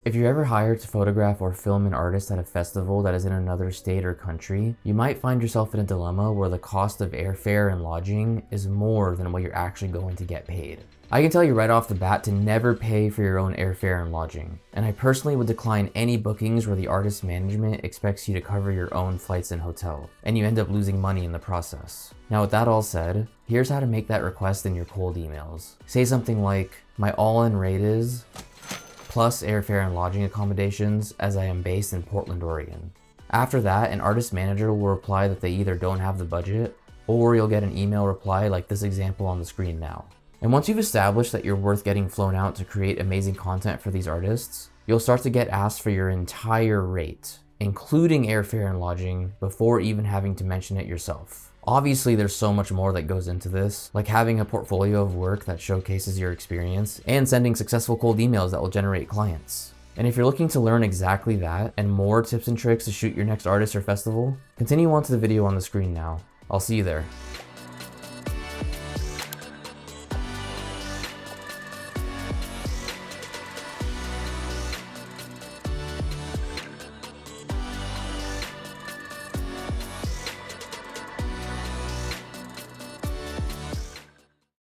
If you're ever hired to photograph or film an artist at a festival that is in another state or country, you might find yourself in a dilemma where the cost of airfare and lodging is more than what you're actually going to get paid. I can tell you right off the bat to never pay for your own airfare and lodging, and I personally would decline any bookings where the artist management expects you to cover your own flights and hotel, and you end up losing money in the process. Now with that all said, here's how to make that request in your cold emails. Say something like, my all-in rate is plus airfare and lodging accommodations as I am based in Portland, Oregon. After that, an artist manager will reply that they either don't have the budget, or you'll get an email reply like this example on the screen now. And once you've established that you're worth getting flown out to create amazing content for these artists, you'll start to get asked for your entire rate, including airfare and lodging, before even having to mention it yourself. Obviously, there's so much more that goes into this, like having a portfolio of work that showcases your experience and sending successful cold emails that will generate clients. And if you're looking to learn exactly that and more tips and tricks to shoot your next artist or festival, continue on to the video on the screen now. I'll see you there.